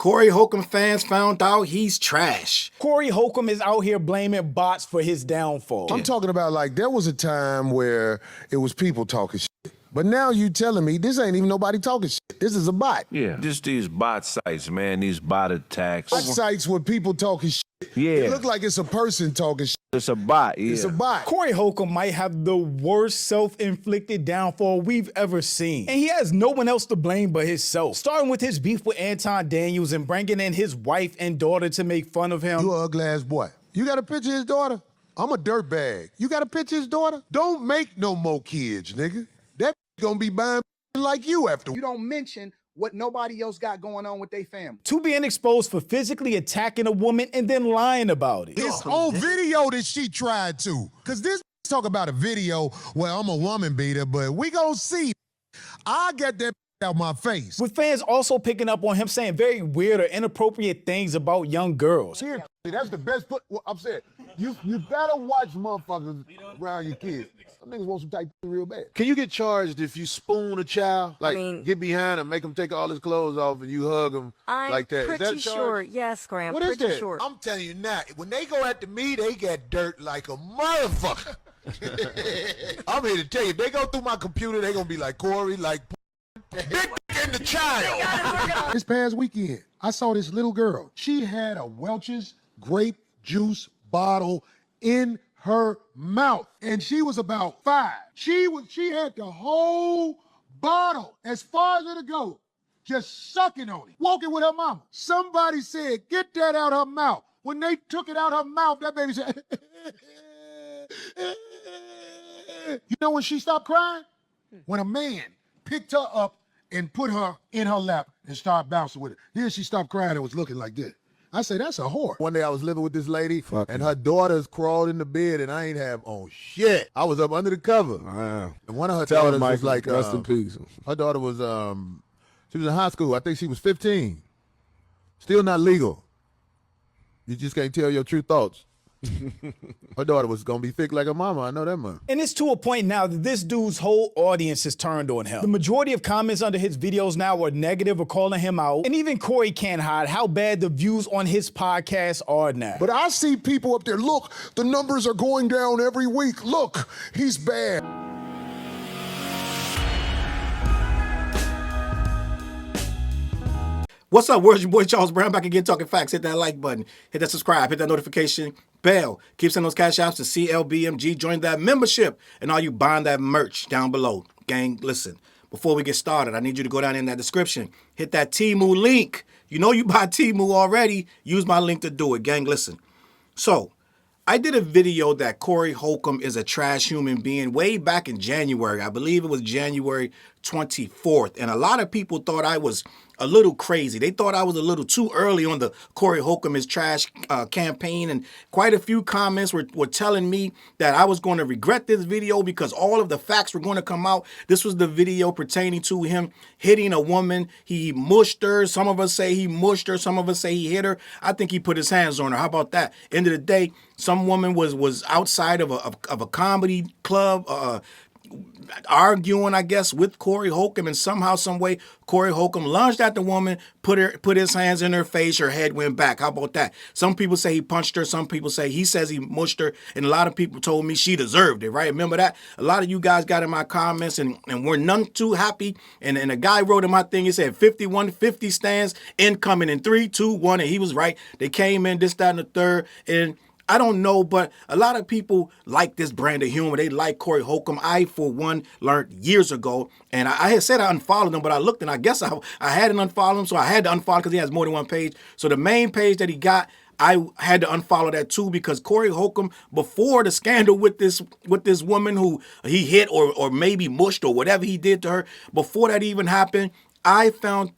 Corey Holcomb fans found out he's trash. Corey Holcomb is out here blaming bots for his downfall. I'm talking about like there was a time where it was people talking shit. But now you telling me this ain't even nobody talking shit. This is a bot. Yeah, just these bot sites, man, these bot attacks. Bot sites with people talking shit. Yeah. It look like it's a person talking shit. It's a bot, yeah. It's a bot. Corey Holcomb might have the worst self-inflicted downfall we've ever seen. And he has no one else to blame but himself. Starting with his beef with Anton Daniels and bringing in his wife and daughter to make fun of him. You a ugly ass boy. You got a picture of his daughter? I'm a dirtbag. You got a picture of his daughter? Don't make no more kids, nigga. That gonna be buying like you after. You don't mention what nobody else got going on with their family. To being exposed for physically attacking a woman and then lying about it. It's on video that she tried to. Cause this talk about a video where I'm a woman beater, but we gonna see. I get that out my face. With fans also picking up on him saying very weird or inappropriate things about young girls. Seriously, that's the best put. Well, I'm saying, you better watch motherfuckers around your kids. Some niggas want some type real bad. Can you get charged if you spoon a child? Like, get behind him, make him take all his clothes off, and you hug him like that? I'm pretty sure. Yes, Graham. What is pretty that? sure. I'm telling you now, when they go after me, they get dirt like a motherfucker. I'm here to tell you, if they go through my computer, they gonna be like Corey, like big in the child. This past weekend, I saw this little girl. She had a Welch's grape juice bottle in her mouth, and she was about 5. She had the whole bottle as far as it'll go, just sucking on it, walking with her mama. Somebody said, "Get that out her mouth." When they took it out her mouth, that baby said, you know when she stopped crying? When a man picked her up and put her in her lap and started bouncing with it. Then she stopped crying and was looking like this. I say, that's a whore. One day I was living with this lady, and her daughters crawled in the bed, and I ain't have on shit. I was up under the cover. Wow. And one of her daughters was like, rest in peace. Her daughter was, she was in high school. I think she was 15. Still not legal. You just can't tell your true thoughts. Her daughter was gonna be thick like her mama. I know that much. And it's to a point now that this dude's whole audience is turned on him. The majority of comments under his videos now are negative or calling him out. And even Corey can't hide how bad the views on his podcast are now. But I see people up there, look, the numbers are going down every week. Look, he's bad. What's up, world? Your boy Charles Brown back again talking facts. Hit that like button, hit that subscribe, hit that notification bell. Keep sending those cash outs to CLBMG. Join that membership and all you buying that merch down below. Gang, listen, before we get started, I need you to go down in that description. Hit that Temu link. You know you buy Temu already. Use my link to do it. Gang, listen. So, I did a video that Corey Holcomb is a trash human being way back in January. I believe it was January 24th. And a lot of people thought I was a little crazy. They thought I was a little too early on the Corey Holcomb is trash campaign. And quite a few comments were telling me that I was going to regret this video because all of the facts were going to come out. This was the video pertaining to him hitting a woman. He mushed her. Some of us say he mushed her. Some of us say he hit her. I think he put his hands on her. How about that? End of the day, some woman was outside of a comedy club, arguing, I guess, with Corey Holcomb, and somehow, some way, Corey Holcomb lunged at the woman, put his hands in her face, her head went back. How about that? Some people say he punched her, some people say he says he mushed her, and a lot of people told me she deserved it, right? Remember that? A lot of you guys got in my comments and were none too happy, and a guy wrote in my thing, he said 5150 stands incoming in 3, 2, 1, and he was right. They came in, this, that, and the third, and I don't know, but a lot of people like this brand of humor. They like Corey Holcomb. I, for one, learned years ago, and I had said I unfollowed him, but I looked and I guess I hadn't unfollowed him, so I had to unfollow because he has more than one page. So the main page that he got, I had to unfollow that too because Corey Holcomb, before the scandal with this woman who he hit or maybe mushed or whatever he did to her, before that even happened, I found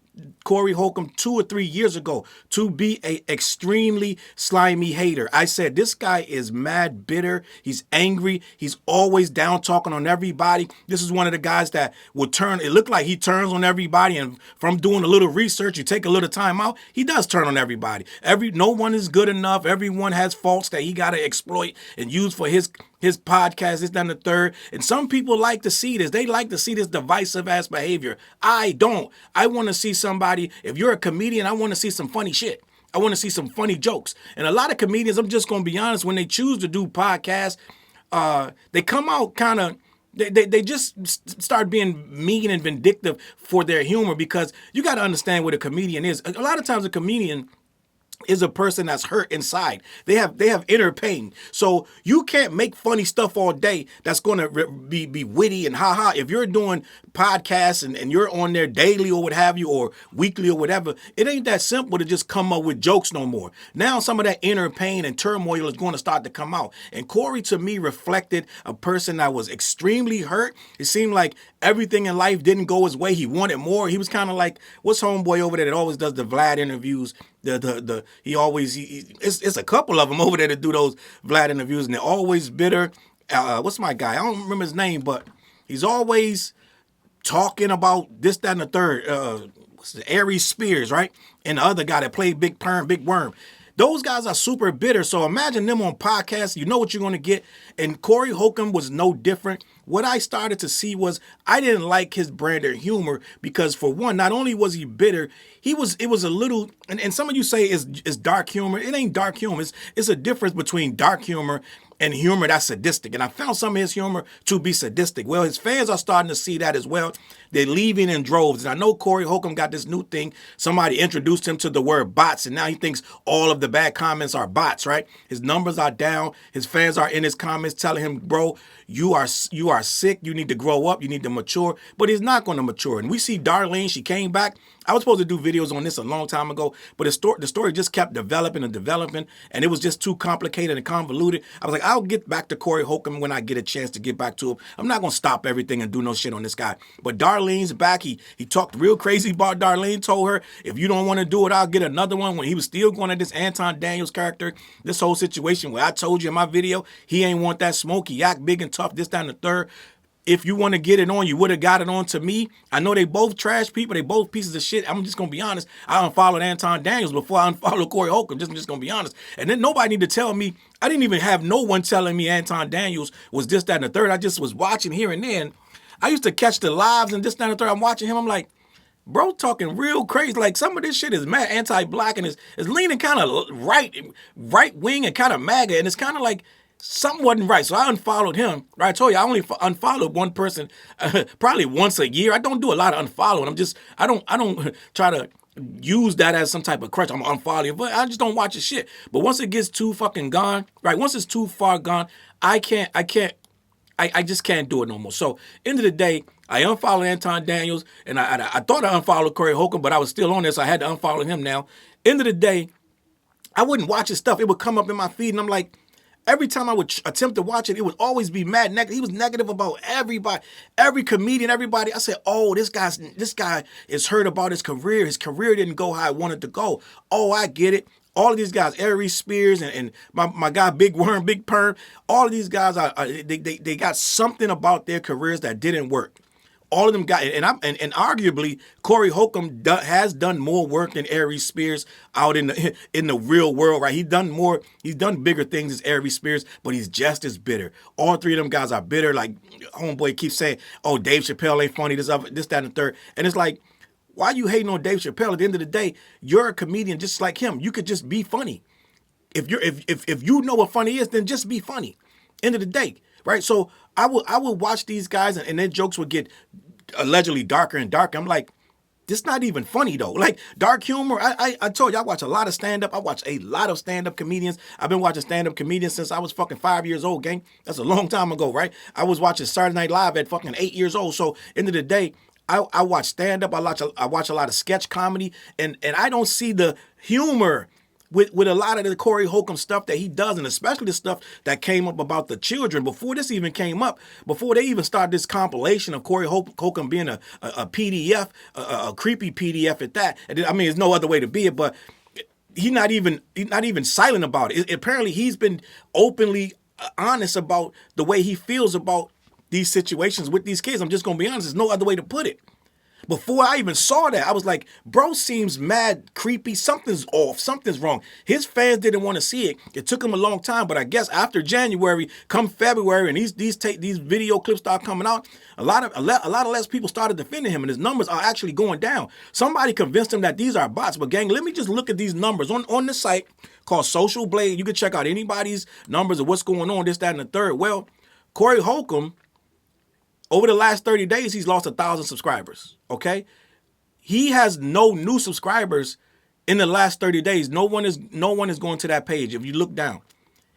Corey Holcomb 2 or 3 years ago to be a extremely slimy hater. I said, this guy is mad bitter. He's angry. He's always down talking on everybody. This is one of the guys that will turn, it looked like he turns on everybody, and from doing a little research, you take a little time out, he does turn on everybody. No one is good enough. Everyone has faults that he got to exploit and use for his his podcast, this, that, and the third. And some people like to see this. They like to see this divisive ass behavior. I don't. I want to see somebody, if you're a comedian, I want to see some funny shit. I want to see some funny jokes. And a lot of comedians, I'm just going to be honest, when they choose to do podcasts, they come out kind of, they just start being mean and vindictive for their humor, because you got to understand what a comedian is. A lot of times a comedian is a person that's hurt inside. They have inner pain. So you can't make funny stuff all day that's going to be witty and ha-ha. If you're doing podcasts and you're on there daily or what have you, or weekly or whatever, it ain't that simple to just come up with jokes no more. Now some of that inner pain and turmoil is going to start to come out. And Corey, to me, reflected a person that was extremely hurt. It seemed like everything in life didn't go his way. He wanted more. He was kind of like, what's homeboy over there that always does the Vlad interviews? It's a couple of them over there that do those Vlad interviews, and they're always bitter. What's my guy? I don't remember his name, but he's always talking about this, that, and the third. What's the Aries Spears, right? And the other guy that played Big Perm, Big Worm. Those guys are super bitter. So imagine them on podcasts. You know what you're going to get. And Corey Holcomb was no different. What I started to see was I didn't like his brand of humor because, for one, not only was he bitter, it was a little, and some of you say it's dark humor. It ain't dark humor. It's a difference between dark humor and humor that's sadistic. And I found some of his humor to be sadistic. Well, his fans are starting to see that as well. They're leaving in droves. And I know Corey Holcomb got this new thing. Somebody introduced him to the word bots, and now he thinks all of the bad comments are bots, right? His numbers are down. His fans are in his comments telling him, bro, you are sick. You need to grow up. You need to mature. But he's not going to mature. And we see Darlene. She came back. I was supposed to do videos on this a long time ago, but the story just kept developing, and it was just too complicated and convoluted. I was like, I'll get back to Corey Holcomb when I get a chance to get back to him. I'm not going to stop everything and do no shit on this guy. But Darlene's back. He talked real crazy about Darlene, told her, if you don't want to do it, I'll get another one, when he was still going at this Anton Daniels character. This whole situation where I told you in my video, he ain't want that smoke. He act big and tough, this, that, and the third. If you want to get it on, you would have got it on to me. I know they both trash people. They both pieces of shit. I'm just going to be honest. I unfollowed Anton Daniels before I unfollowed Corey Holcomb. I'm just going to be honest. And then nobody need to tell me. I didn't even have no one telling me Anton Daniels was this, that, and the third. I just was watching here and then. I used to catch the lives and this, that, and the third. I'm watching him. I'm like, bro, talking real crazy. Like, some of this shit is mad anti-black and is leaning kind of right wing and kind of MAGA. And it's kind of like, something wasn't right. So I unfollowed him. Right? I told you I only unfollowed one person probably once a year. I don't do a lot of unfollowing. I don't try to use that as some type of crutch. I'm gonna unfollow you, but I just don't watch his shit. But once it gets too fucking gone, right? Once it's too far gone, I just can't do it no more. So end of the day, I unfollowed Anton Daniels, and I thought I unfollowed Corey Holcomb, but I was still on this. So I had to unfollow him now. End of the day, I wouldn't watch his stuff. It would come up in my feed, and I'm like, every time I would attempt to watch it, it would always be mad negative. He was negative about everybody, every comedian, everybody. I said, oh, this guy is hurt about his career. His career didn't go how I wanted to go. Oh, I get it. All of these guys, Aries Spears and my guy Big Worm, Big Perm, all of these guys, they got something about their careers that didn't work. All of them got, and arguably Corey Holcomb has done more work than Aries Spears out in the real world, right? He's done bigger things as Aries Spears, but he's just as bitter. All three of them guys are bitter. Like homeboy keeps saying, "Oh, Dave Chappelle ain't funny." This, that, and the third, and it's like, why you hating on Dave Chappelle? At the end of the day, you're a comedian just like him. You could just be funny. If you know what funny is, then just be funny. End of the day. Right, so I would watch these guys, and their jokes would get allegedly darker and darker. I'm like, this not even funny though. Like dark humor. I told you I watch a lot of stand up. I watch a lot of stand up comedians. I've been watching stand up comedians since I was fucking 5 years old, gang. That's a long time ago, right? I was watching Saturday Night Live at fucking 8 years old. So end of the day, I watch stand up. I watch a lot of sketch comedy, and I don't see the humor with a lot of the Corey Holcomb stuff that he does, and especially the stuff that came up about the children before this even came up, before they even started this compilation of Corey Holcomb being a PDF, a creepy PDF at that. I mean, there's no other way to be it, but he's not even silent about it. Apparently, he's been openly honest about the way he feels about these situations with these kids. I'm just gonna be honest. There's no other way to put it. Before I even saw that, I was like, bro seems mad creepy. Something's off. Something's wrong. His fans didn't want to see it. It took him a long time, but I guess after January, come February, and these video clips start coming out, a lot of less people started defending him, and his numbers are actually going down. Somebody convinced him that these are bots. But gang, let me just look at these numbers on the site called Social Blade. You can check out anybody's numbers of what's going on, this, that, and the third. Well, Corey Holcomb, over the last 30 days, he's lost 1,000 subscribers, okay? He has no new subscribers in the last 30 days. No one is going to that page if you look down.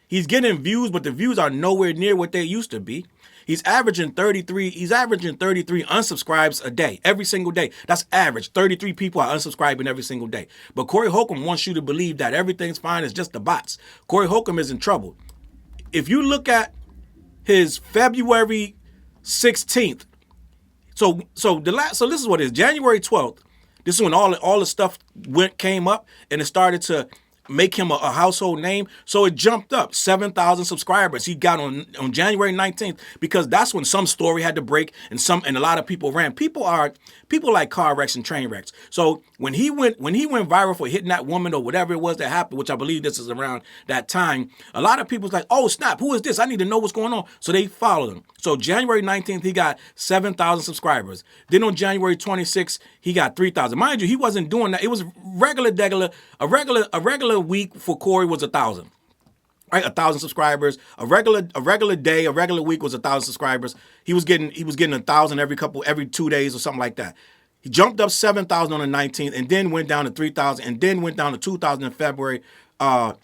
He's getting views, but the views are nowhere near what they used to be. He's averaging 33 unsubscribes a day, every single day. That's average. 33 people are unsubscribing every single day. But Corey Holcomb wants you to believe that everything's fine, it's just the bots. Corey Holcomb is in trouble. If you look at his February 16th. So this is what it is. January 12th. This is when all the stuff came up and it started to make him a household name. So it jumped up 7,000 subscribers he got on January 19th, because that's when some story had to break and a lot of people ran. People like car wrecks and train wrecks. So when he went viral for hitting that woman or whatever it was that happened, which I believe this is around that time, a lot of people was like, oh snap, who is this? I need to know what's going on. So they followed him. So January 19th, he got 7,000 subscribers. Then on January 26th, he got 3,000. Mind you, he wasn't doing that. It was a regular week for Corey was 1,000. Right, 1,000 subscribers. A regular day, a regular week was 1,000 subscribers. He was getting 1,000 every 2 days or something like that. He jumped up 7,000 on the 19th, and then went down to 3,000, and then went down to 2,000 in February. Come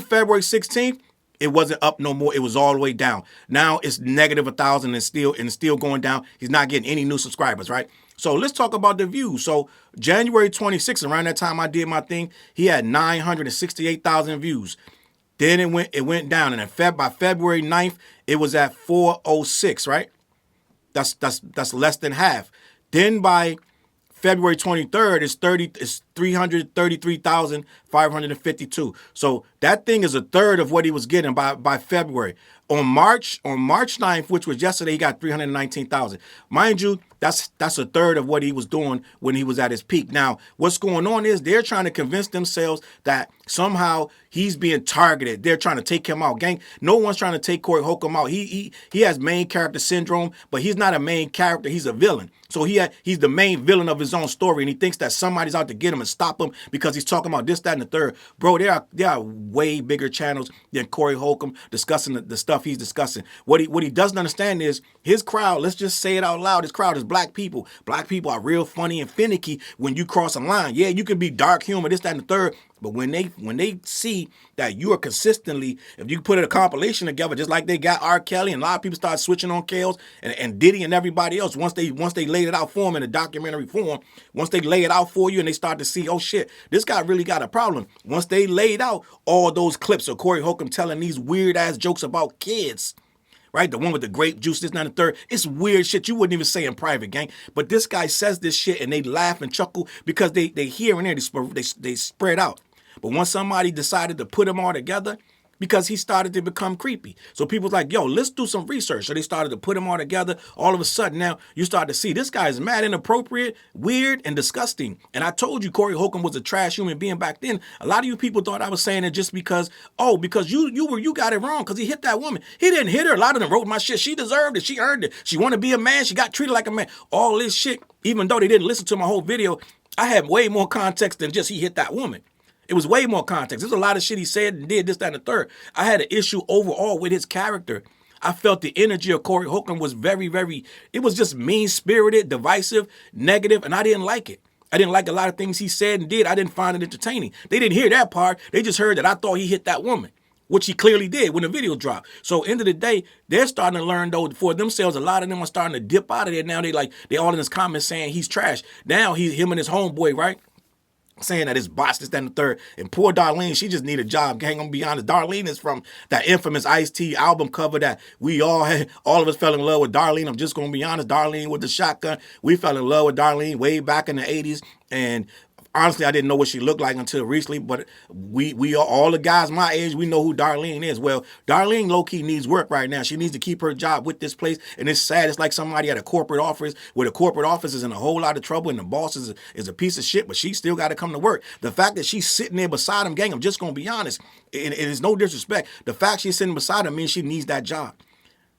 February 16th, it wasn't up no more. It was all the way down. Now it's negative 1,000 and still going down. He's not getting any new subscribers, right? So let's talk about the views. So January 26th, around that time I did my thing, he had 968,000 views. Then it went down, and by February 9th, it was at 406, right? That's less than half. Then by February 23rd, it's 333,552. So that thing is a third of what he was getting by February. On March 9th, which was yesterday, he got 319,000. Mind you, that's a third of what he was doing when he was at his peak. Now, what's going on is they're trying to convince themselves that somehow he's being targeted. They're trying to take him out. Gang, no one's trying to take Corey Holcomb out. He has main character syndrome, but he's not a main character. He's a villain. So he's the main villain of his own story, and he thinks that somebody's out to get him and stop him because he's talking about this, that, and the third. Bro, there are way bigger channels than Corey Holcomb discussing the stuff he's discussing. What he doesn't understand is his crowd, let's just say it out loud, his crowd is black people. Black people are real funny and finicky when you cross a line. Yeah, you can be dark humor, this, that, and the third, but when they see that you are consistently, if you put a compilation together, just like they got R. Kelly, and a lot of people start switching on Kales and Diddy and everybody else, once they laid it out for them in a documentary form, once they lay it out for you and they start to see, oh shit, this guy really got a problem. Once they laid out all those clips of Corey Holcomb telling these weird ass jokes about kids, right? The one with the grape juice, this, not the third. It's weird shit you wouldn't even say in private, gang. But this guy says this shit and they laugh and chuckle because they hear in there, they spread out. But once somebody decided to put them all together, because he started to become creepy. So people's like, yo, let's do some research. So they started to put them all together. All of a sudden now you start to see this guy is mad inappropriate, weird, and disgusting. And I told you Corey Holcomb was a trash human being back then. A lot of you people thought I was saying it just because you got it wrong because he hit that woman. He didn't hit her. A lot of them wrote my shit. She deserved it. She earned it. She wanted to be a man. She got treated like a man. All this shit, even though they didn't listen to my whole video, I had way more context than just he hit that woman. It was way more context. There's a lot of shit he said and did, this, that, and the third. I had an issue overall with his character. I felt the energy of Corey Holcomb was very, very, it was just mean-spirited, divisive, negative, and I didn't like it. I didn't like a lot of things he said and did. I didn't find it entertaining. They didn't hear that part. They just heard that I thought he hit that woman, which he clearly did when the video dropped. So end of the day, they're starting to learn though for themselves. A lot of them are starting to dip out of there now. They all in his comments saying he's trash. Now him and his homeboy, right? Saying that it's bots, this, that, and the third. And poor Darlene, she just need a job. Gang, I'm gonna be honest. Darlene is from that infamous Ice-T album cover that we all of us fell in love with Darlene. I'm just gonna be honest. Darlene with the shotgun. We fell in love with Darlene way back in the 80s. And Honestly, I didn't know what she looked like until recently, but we are all the guys my age, we know who Darlene is. Well, Darlene low-key needs work right now. She needs to keep her job with this place, and it's sad. It's like somebody at a corporate office where the corporate office is in a whole lot of trouble and the boss is a piece of shit, but she still got to come to work. The fact that she's sitting there beside him, gang, I'm just going to be honest, it is no disrespect. The fact she's sitting beside him means she needs that job.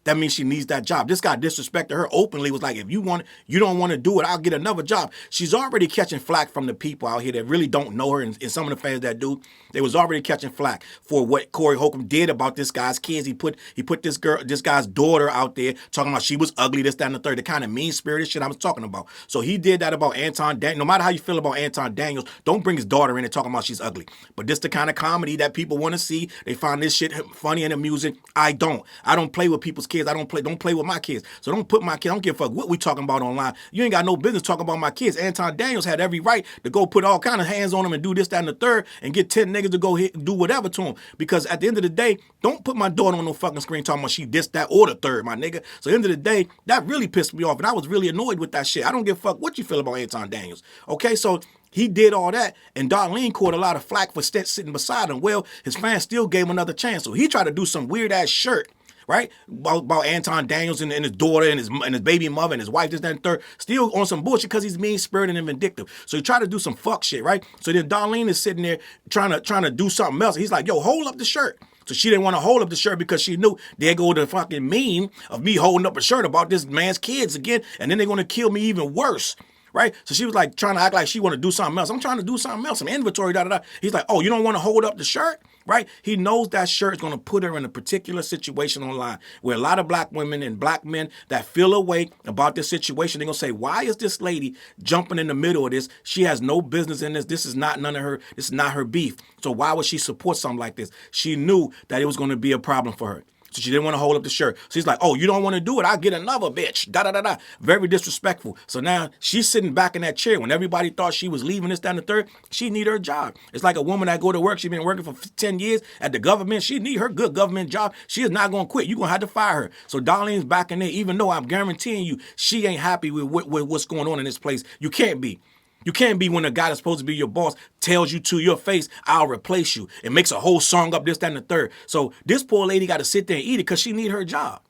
That means she needs that job. This guy disrespected her openly, was like, if you don't want to do it, I'll get another job. She's already catching flack from the people out here that really don't know her, and some of the fans that do. They was already catching flack for what Corey Holcomb did about this guy's kids. He put this guy's daughter out there talking about she was ugly, this, that, and the third, the kind of mean-spirited shit I was talking about. So he did that about Anton Daniels. No matter how you feel about Anton Daniels, don't bring his daughter in and talking about she's ugly. But this the kind of comedy that people want to see. They find this shit funny and amusing. I don't play with people's kids. Don't play with my kids. So don't put my kids. I don't give a fuck what we talking about online. You ain't got no business talking about my kids. Anton Daniels had every right to go put all kind of hands on him and do this, that, and the third, and get 10 niggas to go hit and do whatever to him. Because at the end of the day, don't put my daughter on no fucking screen talking about she this, that, or the third, my nigga. So at the end of the day, that really pissed me off, and I was really annoyed with that shit. I don't give a fuck what you feel about Anton Daniels. Okay, so he did all that, and Darlene caught a lot of flack for sitting beside him. Well, his fans still gave him another chance. So he tried to do some weird-ass shirt, right? About Anton Daniels and his daughter and his baby mother and his wife, this, that, and third. Still on some bullshit because he's mean-spirited and vindictive. So he tried to do some fuck shit, right? So then Darlene is sitting there trying to do something else. He's like, yo, hold up the shirt. So she didn't want to hold up the shirt because she knew there go the fucking meme of me holding up a shirt about this man's kids again, and then they're going to kill me even worse. Right? So she was like trying to act like she want to do something else. I'm trying to do something else. Some inventory, da da da. He's like, oh, you don't want to hold up the shirt? Right? He knows that shirt is going to put her in a particular situation online where a lot of black women and black men that feel a way about this situation, they're going to say, why is this lady jumping in the middle of this? She has no business in this. This is not this is not her beef. So why would she support something like this? She knew that it was going to be a problem for her. So she didn't want to hold up the shirt. So he's like, oh, you don't want to do it? I'll get another bitch. Da-da-da-da. Very disrespectful. So now she's sitting back in that chair. When everybody thought she was leaving this, that, and the third, she need her job. It's like a woman that go to work. She's been working for 10 years at the government. She need her good government job. She is not going to quit. You're going to have to fire her. So Darlene's back in there, even though I'm guaranteeing you, she ain't happy with what's going on in this place. You can't be. You can't be when a guy that's supposed to be your boss tells you to your face, I'll replace you. It makes a whole song up, this, that, and the third. So this poor lady got to sit there and eat it because she need her job.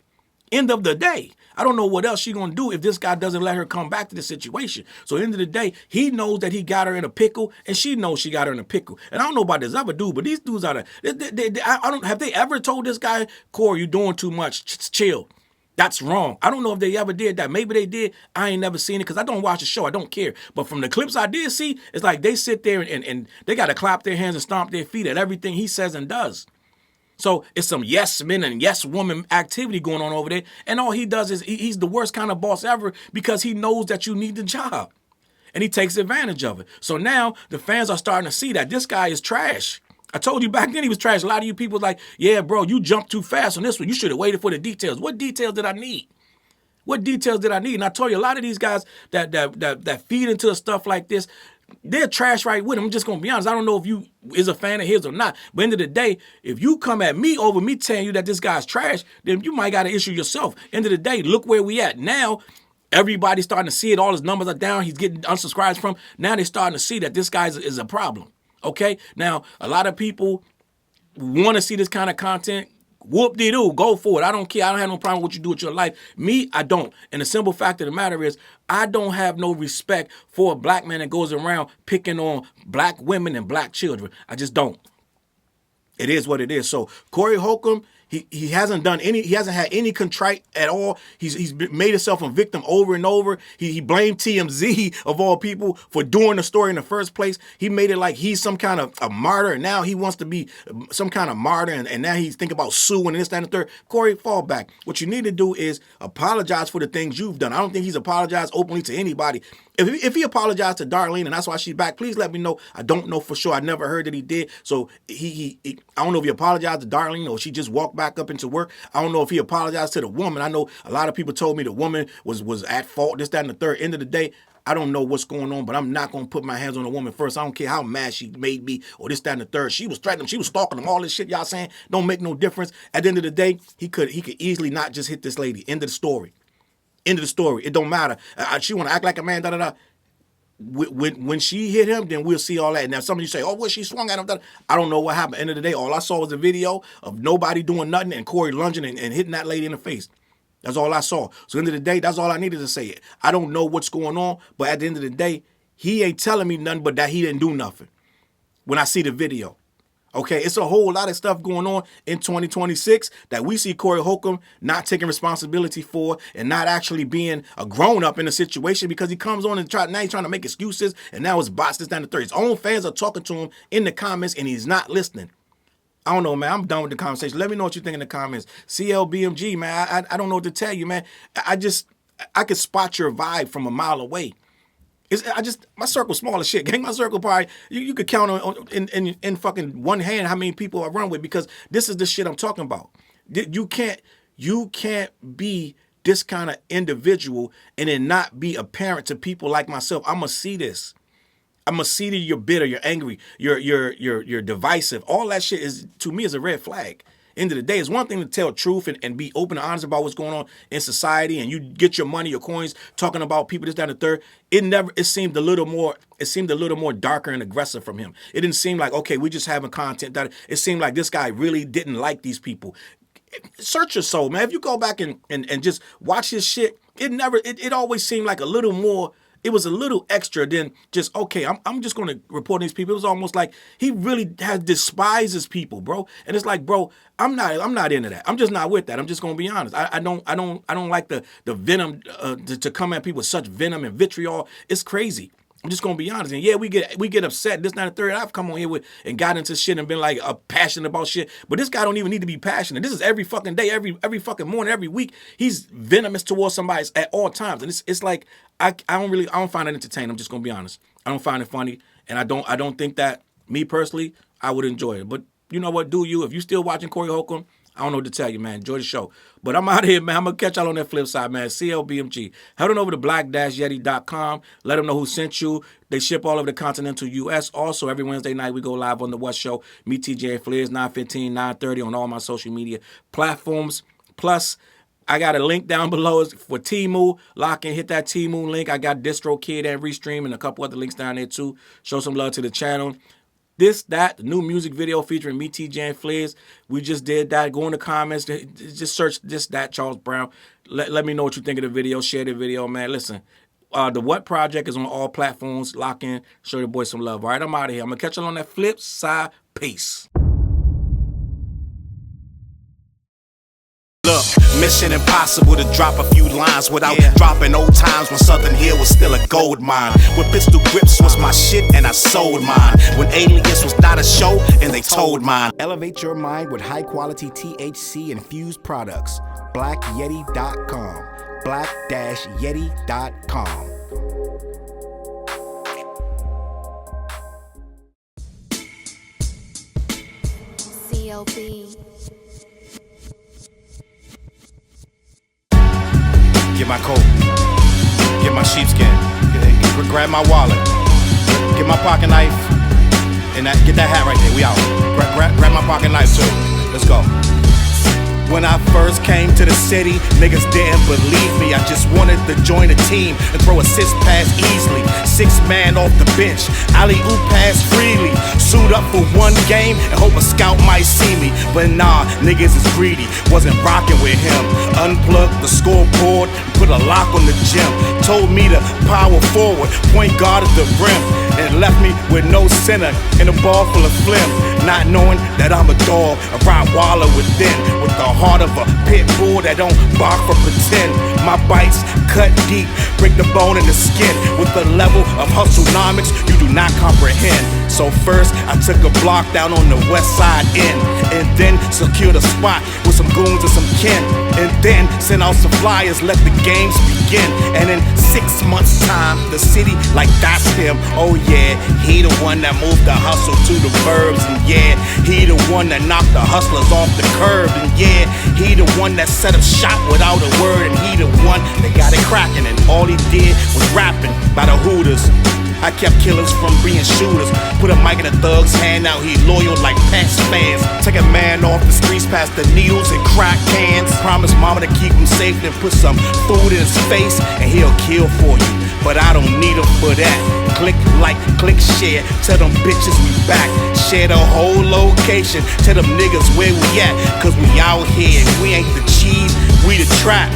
End of the day. I don't know what else she going to do if this guy doesn't let her come back to the situation. So end of the day, he knows that he got her in a pickle, and she knows she got her in a pickle. And I don't know about this other dude, but these dudes are have they ever told this guy, Corey, you doing too much, chill. That's wrong. I don't know if they ever did that. Maybe they did. I ain't never seen it because I don't watch the show. I don't care. But from the clips I did see, it's like they sit there and they got to clap their hands and stomp their feet at everything he says and does. So it's some yes men and yes woman activity going on over there. And all he does is he's the worst kind of boss ever because he knows that you need the job. And he takes advantage of it. So now the fans are starting to see that this guy is trash. I told you back then he was trash. A lot of you people was like, yeah, bro, you jumped too fast on this one. You should have waited for the details. What details did I need? What details did I need? And I told you, a lot of these guys that feed into stuff like this, they're trash right with him. I'm just going to be honest. I don't know if you is a fan of his or not. But end of the day, if you come at me over me telling you that this guy's trash, then you might got an issue yourself. End of the day, look where we at. Now, everybody's starting to see it. All his numbers are down. He's getting unsubscribes from. Now they're starting to see that this guy is a problem. Okay? Now, a lot of people want to see this kind of content. Whoop-de-doo, go for it. I don't care. I don't have no problem with what you do with your life. Me, I don't. And the simple fact of the matter is, I don't have no respect for a black man that goes around picking on black women and black children. I just don't. It is what it is. So, Corey Holcomb, he hasn't done any, he hasn't had any contrite at all. He's made himself a victim over and over. He blamed TMZ of all people for doing the story in the first place. He made it like he's some kind of a martyr, and now he wants to be some kind of martyr, and now he's thinking about suing and this, that, and the third. Corey, fall back. What you need to do is apologize for the things you've done. I don't think he's apologized openly to anybody. If he apologized to Darlene and that's why she's back, please let me know. I don't know for sure. I never heard that he did. So he I don't know if he apologized to Darlene or she just walked back up into work. I don't know if he apologized to the woman. I know a lot of people told me the woman was at fault, this, that, and the third. End of the day, I don't know what's going on, but I'm not going to put my hands on a woman first. I don't care how mad she made me or this, that, and the third. She was threatening him. She was stalking him. All this shit y'all saying don't make no difference. At the end of the day, he could easily not just hit this lady. End of the story. End of the story. It don't matter. She want to act like a man, da-da-da. when she hit him, then we'll see all that. Now, some of you say, oh, well, she swung at him. I don't know what happened. End of the day, all I saw was a video of nobody doing nothing and Corey lunging and hitting that lady in the face. That's all I saw. So end of the day, that's all I needed to say. I don't know what's going on, but at the end of the day, he ain't telling me nothing but that he didn't do nothing when I see the video. Okay, it's a whole lot of stuff going on in 2026 that we see Corey Holcomb not taking responsibility for and not actually being a grown-up in the situation, because he comes on and now he's trying to make excuses, and now it's bots this down the third. His own fans are talking to him in the comments, and he's not listening. I don't know, man. I'm done with the conversation. Let me know what you think in the comments. CLBMG, man, I don't know what to tell you, man. I could spot your vibe from a mile away. My circle's small as shit, gang. My circle probably, you could count on in fucking one hand how many people I run with, because this is the shit I'm talking about. You can't be this kind of individual and then not be a parent to people like myself. I'm gonna see this. I'm gonna see that you're bitter, you're angry, you're divisive. All that shit is, to me, is a red flag. End of the day, it's one thing to tell truth and be open and honest about what's going on in society, and you get your money, your coins, talking about people this, that, and the third. It seemed a little more darker and aggressive from him. It didn't seem like, okay, we just having content. That it seemed like this guy really didn't like these people. Search your soul, man. If you go back and just watch his shit, it always seemed like a little more. It was a little extra than just, okay, I'm just going to report these people. It was almost like he really despises people, bro. And it's like, bro, I'm not into that. I'm just not with that. I'm just going to be honest. I don't like the venom to come at people with such venom and vitriol. It's crazy. I'm just gonna be honest. And yeah, we get upset. This, that, and the third. I've come on here and got into shit and been like passionate about shit. But this guy don't even need to be passionate. This is every fucking day, every fucking morning, every week. He's venomous towards somebody at all times. And it's like I don't find it entertaining. I'm just gonna be honest. I don't find it funny, and I don't think that, me personally, I would enjoy it. But you know what? Do you? If you still watching Corey Holcomb, I don't know what to tell you, man. Enjoy the show. But I'm out of here, man. I'm going to catch y'all on that flip side, man. CLBMG. Head on over to black-yeti.com. Let them know who sent you. They ship all over the continental U.S. Also, every Wednesday night, we go live on The What Show. Me, TJ, and Flares, 9:15, 9:30 on all my social media platforms. Plus, I got a link down below for Temu. Lock in, hit that Temu link. I got DistroKid and ReStream and a couple other links down there, too. Show some love to the channel. The new music video featuring me, TJ, and Flares. We just did that. Go in the comments. Just search Charles Brown. Let me know what you think of the video. Share the video, man. Listen, the What Project is on all platforms. Lock in. Show your boy some love. All right, I'm out of here. I'm going to catch you on that flip side. Peace. Look, mission impossible to drop a few lines without dropping old times when Southern Hill was still a gold mine. When pistol grips was my shit and I sold mine. When Alias was not a show and they told mine. Elevate your mind with high quality THC infused products. BlackYeti.com. Black-Yeti.com. CLB. Get my coat, get my sheepskin, grab my wallet, get my pocket knife, and get that hat right there. We out. Grab my pocket knife too. Let's go. When I first came to the city, niggas didn't believe me. I just wanted to join a team and throw assist pass easily. 6-man off the bench, alley-oop pass freely. Suit up for one game and hope a scout might see me. But nah, niggas is greedy, wasn't rocking with him. Unplugged the scoreboard, put a lock on the gym. Told me to power forward, point guard at the rim. And left me with no center and a ball full of phlegm. Not knowing that I'm a dog, a Rottweiler within. With the heart of a pit bull that don't bark for pretend. My bites cut deep, break the bone and the skin. With the level of hustlenomics you do not comprehend. So first I took a block down on the west side end. And then secured a spot with some goons and some kin. And then sent out some flyers, let the games begin. And in 6 months time, the city like that's him. Oh yeah, he the one that moved the hustle to the burbs. And yeah, he the one that knocked the hustlers off the curb. And yeah, he the one that set up shop without a word. And he the one that got it cracking. And all he did was rapping by the Hooters. I kept killers from being shooters. Put a mic in a thug's hand, now he loyal like Pats fans. Take a man off the streets past the needles and crack cans. Promise mama to keep him safe, then put some food in his face, and he'll kill for you. But I don't need him for that. Click, like, click, share. Tell them bitches we back. Share the whole location. Tell them niggas where we at. Cause we out here and we ain't the cheese, we the trap.